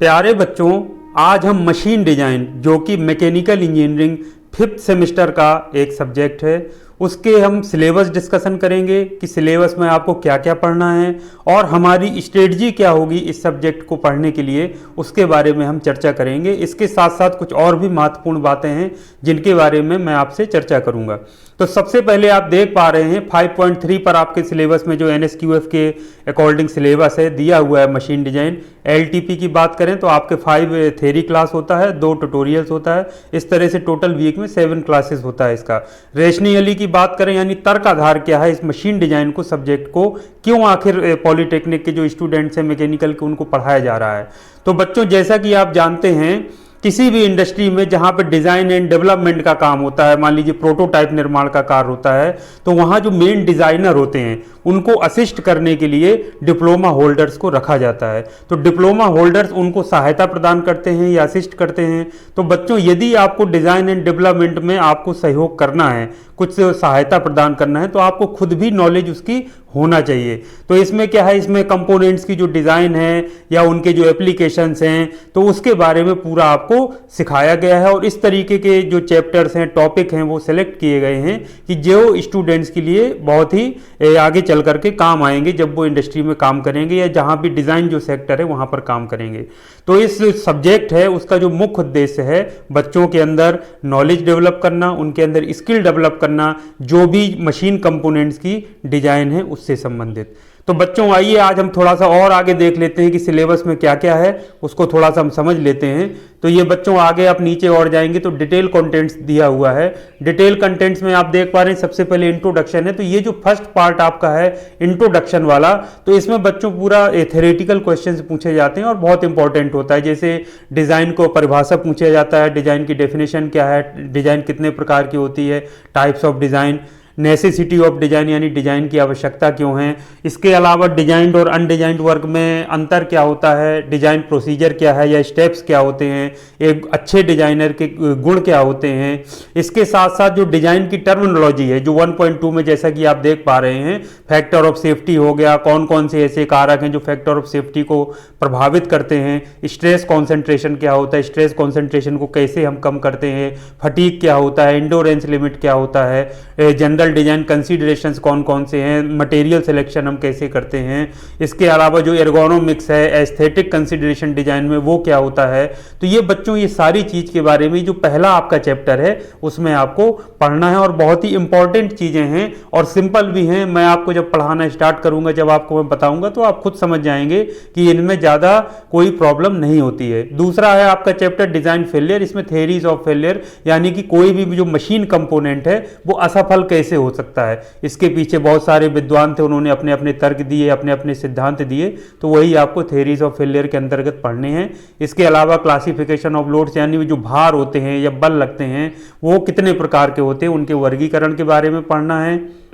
प्यारे बच्चों, आज हम मशीन डिजाइन जो कि मैकेनिकल इंजीनियरिंग 5th सेमेस्टर का एक सब्जेक्ट है, उसके हम सिलेबस डिस्कशन करेंगे कि सिलेबस में आपको क्या क्या पढ़ना है और हमारी स्ट्रेटजी क्या होगी इस सब्जेक्ट को पढ़ने के लिए, उसके बारे में हम चर्चा करेंगे। इसके साथ साथ कुछ और भी महत्वपूर्ण बातें हैं जिनके बारे में मैं आपसे चर्चा करूंगा। तो सबसे पहले आप देख पा रहे हैं 5.3 पर आपके सिलेबस में जो NSQF के अकॉर्डिंग सिलेबस है दिया हुआ है मशीन डिजाइन। LTP की बात करें तो आपके 5 थ्योरी क्लास होता है, 2 ट्यूटोरियल्स होता है, इस तरह से टोटल वीक में 7 क्लासेस होता है इसका। रेशनियली की बात करें यानी तर्क आधार क्या है इस मशीन डिजाइन को, सब्जेक्ट को क्यों आखिर पॉलिटेक्निक के जो स्टूडेंट्स हैं मैकेनिकल के उनको पढ़ाया जा रहा है। तो बच्चों, जैसा कि आप जानते हैं किसी भी इंडस्ट्री में जहां पे डिजाइन एंड डेवलपमेंट का काम होता है, मान लीजिए प्रोटोटाइप निर्माण का कार्य होता है, तो वहां जो मेन डिजाइनर होते हैं उनको असिस्ट करने के लिए डिप्लोमा होल्डर्स को रखा जाता है। तो डिप्लोमा होल्डर्स उनको सहायता प्रदान करते हैं या असिस्ट करते हैं। तो बच्चों, यदि आपको डिजाइन एंड डेवलपमेंट में आपको सहयोग करना है, कुछ सहायता प्रदान करना है, तो आपको खुद भी नॉलेज उसकी होना चाहिए। तो इसमें क्या है, इसमें कंपोनेंट्स की जो डिज़ाइन है या उनके जो एप्लीकेशंस हैं, तो उसके बारे में पूरा आपको सिखाया गया है। और इस तरीके के जो चैप्टर्स हैं, टॉपिक हैं, वो सिलेक्ट किए गए हैं कि जो स्टूडेंट्स के लिए बहुत ही आगे चल करके काम आएंगे जब वो इंडस्ट्री में काम करेंगे या जहाँ भी डिज़ाइन जो सेक्टर है वहाँ पर काम करेंगे। तो इस सब्जेक्ट है उसका जो मुख्य उद्देश्य है बच्चों के अंदर नॉलेज डेवलप करना, उनके अंदर स्किल डेवलप करना, जो भी मशीन कंपोनेंट्स की डिजाइन है उससे संबंधित। तो बच्चों, आइए आज हम थोड़ा सा और आगे देख लेते हैं कि सिलेबस में क्या क्या है, उसको थोड़ा सा हम समझ लेते हैं। तो ये बच्चों, आगे आप नीचे और जाएंगे तो डिटेल कंटेंट्स दिया हुआ है। डिटेल कंटेंट्स में आप देख पा रहे हैं सबसे पहले इंट्रोडक्शन है। तो ये जो फर्स्ट पार्ट आपका है इंट्रोडक्शन वाला, तो इसमें बच्चों पूरा थ्योरेटिकल क्वेश्चंस पूछे जाते हैं और बहुत इंपॉर्टेंट होता है। जैसे डिजाइन को परिभाषा पूछा जाता है, डिजाइन की डेफिनेशन क्या है, डिजाइन कितने प्रकार की होती है, types of design, necessity of design यानी डिजाइन की आवश्यकता क्यों है, इसके अलावा डिजाइंड और अनडिजाइंड वर्क में अंतर क्या होता है, डिजाइन प्रोसीजर क्या है या स्टेप्स क्या होते हैं, एक अच्छे डिजाइनर के गुण क्या होते हैं। इसके साथ साथ जो डिजाइन की टर्मिनोलॉजी है जो 1.2 में जैसा कि आप देख पा रहे हैं, फैक्टर ऑफ सेफ्टी हो गया, कौन कौन से ऐसे कारक हैं जो फैक्टर ऑफ सेफ्टी को प्रभावित करते हैं, स्ट्रेस कॉन्सेंट्रेशन क्या होता है, स्ट्रेस कॉन्सेंट्रेशन को कैसे हम कम करते हैं, फटीग क्या होता है, इंडोरेंस लिमिट क्या होता है, जनरल डिजाइन कंसीडरेशंस कौन कौन से हैं, मटेरियल सिलेक्शन हम कैसे करते हैं, इसके अलावा जो एर्गोनोमिक्स है, एस्थेटिक कंसीडरेशन डिजाइन में वो क्या होता है। तो ये बच्चों, ये सारी चीज के बारे में जो पहला आपका चैप्टर है उसमें आपको पढ़ना है और बहुत ही इंपॉर्टेंट चीजें हैं और सिंपल भी हैं। मैं आपको जब पढ़ाना स्टार्ट करूंगा, जब आपको मैं बताऊंगा तो आप खुद समझ जाएंगे कि इनमें ज्यादा कोई प्रॉब्लम नहीं होती है। दूसरा है आपका चैप्टर डिजाइन फेलियर। इसमें थ्योरीज ऑफ फेलियर यानी कि कोई भी जो मशीन कंपोनेंट है वो असफल कैसे हो सकता है, इसके पीछे बहुत सारे विद्वान थे, उन्होंने अपने अपने तर्क दिए, अपने अपने सिद्धांत दिए, तो वही आपको थ्योरीज ऑफ फेलियर के अंतर्गत पढ़ने हैं। इसके अलावा क्लासिफिकेशन ऑफ लोड्स यानी जो भार होते हैं या बल लगते हैं वो कितने प्रकार के होते हैं, उनके वर्गीकरण के बारे में पढ़ना है।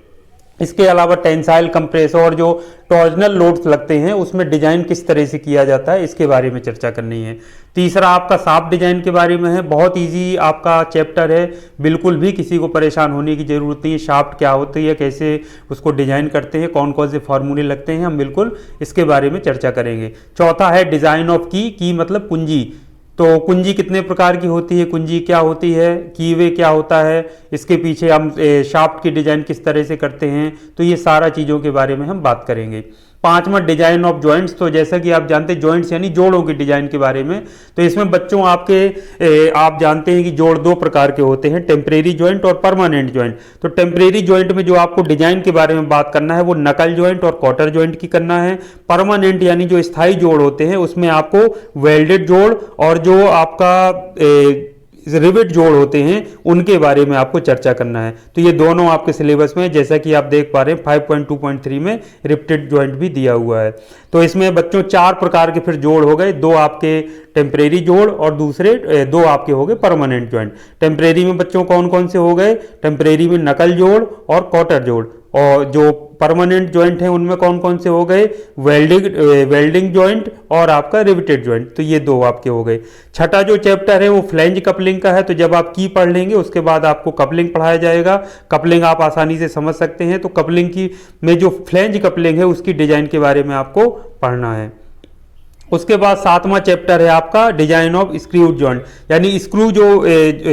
इसके अलावा टेंसाइल, कंप्रेसर और जो टॉर्जनल लोड्स लगते हैं उसमें डिजाइन किस तरह से किया जाता है इसके बारे में चर्चा करनी है। तीसरा आपका शाफ्ट डिजाइन के बारे में है, बहुत इजी आपका चैप्टर है, बिल्कुल भी किसी को परेशान होने की जरूरत नहीं है। शाफ्ट क्या होती है, कैसे उसको डिजाइन करते हैं, कौन कौन से फॉर्मूले लगते हैं, हम बिल्कुल इसके बारे में चर्चा करेंगे। चौथा है डिजाइन ऑफ की मतलब कुंजी। तो कुंजी कितने प्रकार की होती है, कुंजी क्या होती है, कीवे क्या होता है, इसके पीछे हम शाफ्ट की डिजाइन किस तरह से करते हैं, तो ये सारा चीज़ों के बारे में हम बात करेंगे। पांचवा डिजाइन ऑफ जॉइंट्स। तो जैसा कि आप जानते हैं जॉइंट्स यानी जोड़ों की डिजाइन के बारे में, तो इसमें बच्चों आप जानते हैं कि जोड़ 2 प्रकार के होते हैं, टेम्परेरी जॉइंट और परमानेंट जॉइंट। तो टेम्परेरी जॉइंट में जो आपको डिजाइन के बारे में बात करना है वो नकल जॉइंट और क्वार्टर जॉइंट की करना है। परमानेंट यानी जो स्थायी जोड़ होते हैं उसमें आपको वेल्डेड जोड़ और जो आपका रिवेट जोड़ होते हैं उनके बारे में आपको चर्चा करना है। तो ये दोनों आपके सिलेबस में जैसा कि आप देख पा रहे हैं 5.2.3 में रिवेटेड जॉइंट भी दिया हुआ है। तो इसमें बच्चों 4 प्रकार के फिर जोड़ हो गए, 2 आपके टेम्परेरी जोड़ और दूसरे 2 आपके हो गए परमानेंट जॉइंट। टेम्परेरी में बच्चों कौन कौन से हो गए, टेम्परेरी में नकल जोड़ और क्वार्टर जोड़, और जो परमानेंट जॉइंट है उनमें कौन कौन से हो गए, वेल्डिंग जॉइंट और आपका रिवेटेड जॉइंट। तो ये 2 आपके हो गए। छठा जो चैप्टर है वो फ्लैंज कपलिंग का है। तो जब आप की पढ़ लेंगे उसके बाद आपको कपलिंग पढ़ाया जाएगा। कपलिंग आप आसानी से समझ सकते हैं, तो कपलिंग की में जो फ्लैंज कपलिंग है उसकी डिजाइन के बारे में आपको पढ़ना है। उसके बाद 7वां चैप्टर है आपका डिजाइन ऑफ स्क्रू जॉइंट, यानी स्क्रू जो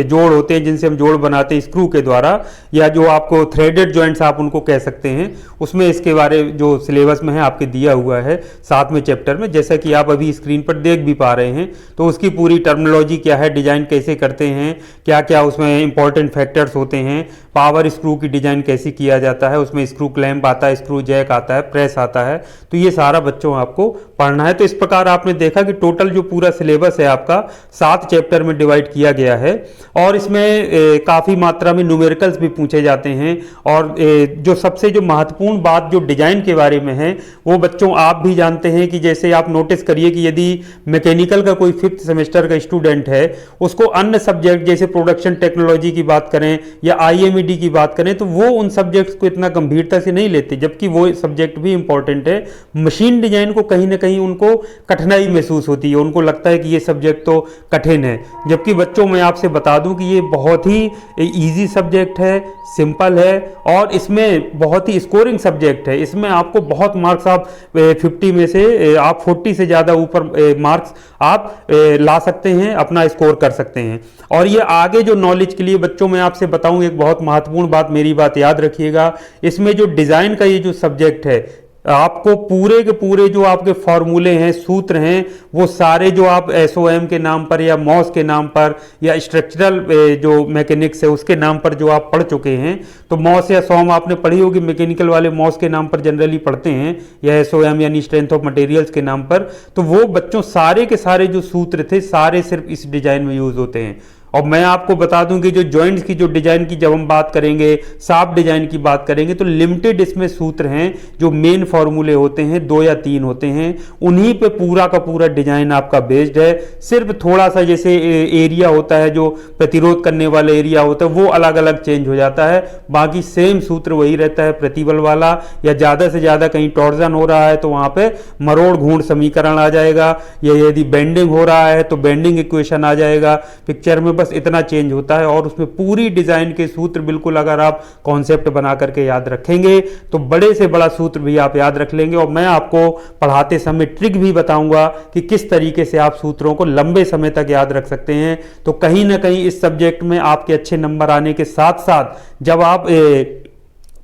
जोड़ होते हैं जिनसे हम जोड़ बनाते हैं स्क्रू के द्वारा, या जो आपको थ्रेडेड जॉइंट्स आप उनको कह सकते हैं, उसमें इसके बारे जो सिलेबस में है आपके दिया हुआ है 7वें चैप्टर में, जैसा कि आप अभी स्क्रीन पर देख भी पा रहे हैं। तो उसकी पूरी टर्मिनोलॉजी क्या है, डिजाइन कैसे करते हैं, क्या क्या उसमें इंपॉर्टेंट फैक्टर्स होते हैं, पावर स्क्रू की डिजाइन कैसे किया जाता है, उसमें स्क्रू क्लैंप आता है, स्क्रू जैक आता है, प्रेस आता है, तो ये सारा बच्चों आपको पढ़ना है। तो इस प्रकार आपने देखा कि टोटल जो पूरा सिलेबस है आपका 7 चैप्टर में डिवाइड किया गया है, और इसमें काफ़ी मात्रा में न्यूमेरिकल्स भी पूछे जाते हैं। और जो सबसे जो महत्वपूर्ण बात जो डिजाइन के बारे में है वो बच्चों आप भी जानते हैं कि जैसे आप नोटिस करिए कि यदि मैकेनिकल का कोई 5th सेमेस्टर का स्टूडेंट है, उसको अन्य सब्जेक्ट जैसे प्रोडक्शन टेक्नोलॉजी की बात करें या IMED की बात करें तो वो उन सब्जेक्ट्स को इतना गंभीरता से नहीं लेते, जबकि वो सब्जेक्ट भी इंपॉर्टेंट है। मशीन डिजाइन को कहीं ना कहीं उनको कठिनाई महसूस होती है, उनको लगता है कि ये सब्जेक्ट तो कठिन है, जबकि बच्चों मैं आपसे बता दूं कि ये बहुत ही इजी सब्जेक्ट है, सिंपल है, और इसमें बहुत ही स्कोरिंग सब्जेक्ट है। इसमें आपको बहुत मार्क्स आप 50 में से आप 40 से ज़्यादा ऊपर मार्क्स आप ला सकते हैं, अपना स्कोर कर सकते हैं। और ये आगे जो नॉलेज के लिए बच्चों मैं आपसे बताऊं, एक बहुत महत्वपूर्ण बात, मेरी बात याद रखिएगा, इसमें जो डिज़ाइन का ये जो सब्जेक्ट है, आपको पूरे के पूरे जो आपके फॉर्मूले हैं, सूत्र हैं, वो सारे जो आप SOM के नाम पर या मॉस के नाम पर या स्ट्रक्चरल जो मैकेनिक्स है उसके नाम पर जो आप पढ़ चुके हैं, तो मॉस या SOM आपने पढ़ी होगी, मैकेनिकल वाले मॉस के नाम पर जनरली पढ़ते हैं, या SOM यानी स्ट्रेंथ ऑफ मटेरियल्स के नाम पर, तो वो बच्चों सारे के सारे जो सूत्र थे सारे सिर्फ इस डिजाइन में यूज होते हैं। और मैं आपको बता दूं कि जो जॉइंट्स की जो डिजाइन की जब हम बात करेंगे, शाफ्ट डिजाइन की बात करेंगे, तो लिमिटेड इसमें सूत्र हैं, जो मेन फॉर्मूले होते हैं 2 या 3 होते हैं, उन्हीं पे पूरा का पूरा डिजाइन आपका बेस्ड है। सिर्फ थोड़ा सा जैसे एरिया होता है, जो प्रतिरोध करने वाला एरिया होता है, वो अलग अलग चेंज हो जाता है, बाकी सेम सूत्र वही रहता है प्रतिबल वाला, या ज्यादा से ज्यादा कहीं टॉर्जन हो रहा है तो वहां पे मरोड़ घूर्ण समीकरण आ जाएगा, या यदि बेंडिंग हो रहा है तो बेंडिंग इक्वेशन आ जाएगा पिक्चर में, बस इतना चेंज होता है। और उसमें पूरी डिजाइन के सूत्र बिल्कुल अगर आप कॉन्सेप्ट बना करके याद रखेंगे तो बड़े से बड़ा सूत्र भी आप याद रख लेंगे। और मैं आपको पढ़ाते समय ट्रिक भी बताऊंगा कि किस तरीके से आप सूत्रों को लंबे समय तक याद रख सकते हैं। तो कहीं ना कहीं इस सब्जेक्ट में आपके अच्छे नंबर आने के साथ साथ जब आप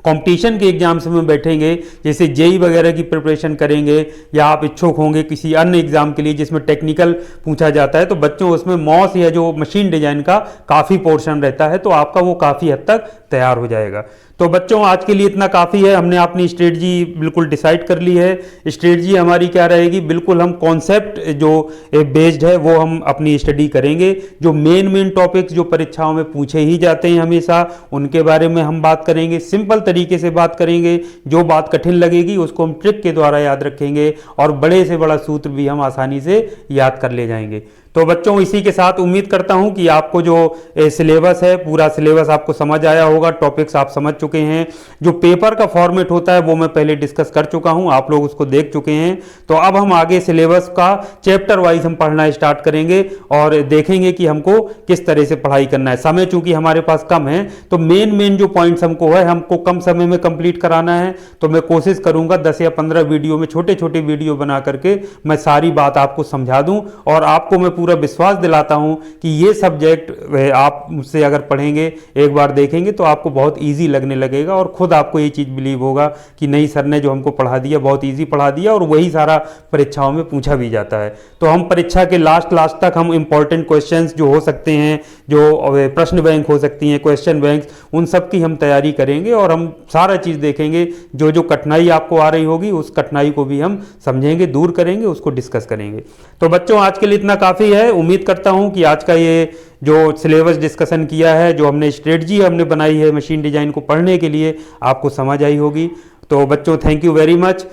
कंपटीशन के एग्जाम्स में बैठेंगे, जैसे जेई वगैरह की प्रिपरेशन करेंगे, या आप इच्छुक होंगे किसी अन्य एग्जाम के लिए जिसमें टेक्निकल पूछा जाता है, तो बच्चों उसमें मॉस या जो मशीन डिजाइन का काफ़ी पोर्शन रहता है, तो आपका वो काफ़ी हद तक तैयार हो जाएगा। तो बच्चों आज के लिए इतना काफ़ी है, हमने अपनी स्ट्रेटजी बिल्कुल डिसाइड कर ली है। स्ट्रेटजी हमारी क्या रहेगी, बिल्कुल हम कॉन्सेप्ट जो बेस्ड है वो हम अपनी स्टडी करेंगे, जो मेन टॉपिक्स जो परीक्षाओं में पूछे ही जाते हैं हमेशा उनके बारे में हम बात करेंगे, सिंपल तरीके से बात करेंगे, जो बात कठिन लगेगी उसको हम ट्रिक के द्वारा याद रखेंगे, और बड़े से बड़ा सूत्र भी हम आसानी से याद कर ले जाएंगे। तो बच्चों इसी के साथ उम्मीद करता हूं कि आपको जो सिलेबस है पूरा सिलेबस आपको समझ आया होगा, टॉपिक्स आप समझ चुके हैं। जो पेपर का फॉर्मेट होता है वो मैं पहले डिस्कस कर चुका हूं, आप लोग उसको देख चुके हैं। तो अब हम आगे सिलेबस का चैप्टर वाइज हम पढ़ना स्टार्ट करेंगे और देखेंगे कि हमको किस तरह से पढ़ाई करना है। समय चूंकि हमारे पास कम है तो मेन जो पॉइंट्स हमको कम समय में कंप्लीट कराना है, तो मैं कोशिश करूंगा 10 या 15 वीडियो में छोटे छोटे वीडियो बना करके मैं सारी बात आपको समझा दूं, और आपको मैं पूरा विश्वास दिलाता हूं कि ये सब्जेक्ट आप मुझसे अगर पढ़ेंगे, एक बार देखेंगे तो आपको बहुत इजी लगने लगेगा, और खुद आपको ये चीज बिलीव होगा कि नहीं सर ने जो हमको पढ़ा दिया बहुत इजी पढ़ा दिया, और वही सारा परीक्षाओं में पूछा भी जाता है। तो हम परीक्षा के लास्ट तक हम इंपॉर्टेंट क्वेश्चंस जो हो सकते हैं, जो प्रश्न बैंक हो सकती हैं, क्वेश्चन बैंक, उन सब की हम तैयारी करेंगे, और हम सारा चीज देखेंगे। जो जो कठिनाई आपको आ रही होगी उस कठिनाई को भी हम समझेंगे, दूर करेंगे, उसको डिस्कस करेंगे। तो बच्चों आज के लिए इतना काफी है। उम्मीद करता हूं कि आज का ये जो सिलेबस डिस्कसन किया है, जो हमने स्ट्रेटजी हमने बनाई है मशीन डिजाइन को पढ़ने के लिए, आपको समझ आई होगी। तो बच्चों थैंक यू वेरी मच।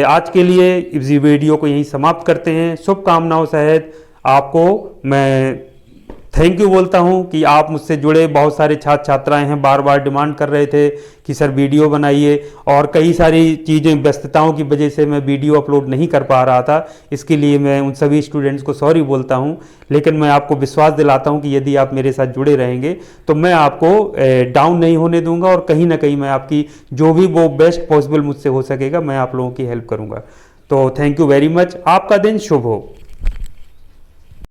आज के लिए इस वीडियो को यहीं समाप्त करते हैं। शुभकामनाओं सहित आपको मैं थैंक यू बोलता हूं कि आप मुझसे जुड़े बहुत सारे छात्र छात्राएं हैं, बार बार डिमांड कर रहे थे कि सर वीडियो बनाइए, और कई सारी चीज़ें व्यस्तताओं की वजह से मैं वीडियो अपलोड नहीं कर पा रहा था। इसके लिए मैं उन सभी स्टूडेंट्स को सॉरी बोलता हूं, लेकिन मैं आपको विश्वास दिलाता हूं कि यदि आप मेरे साथ जुड़े रहेंगे तो मैं आपको डाउन नहीं होने दूंगा, और कहीं ना कहीं मैं आपकी जो भी वो बेस्ट पॉसिबल मुझसे हो सकेगा मैं आप लोगों की हेल्प करूंगा। तो थैंक यू वेरी मच, आपका दिन शुभ हो।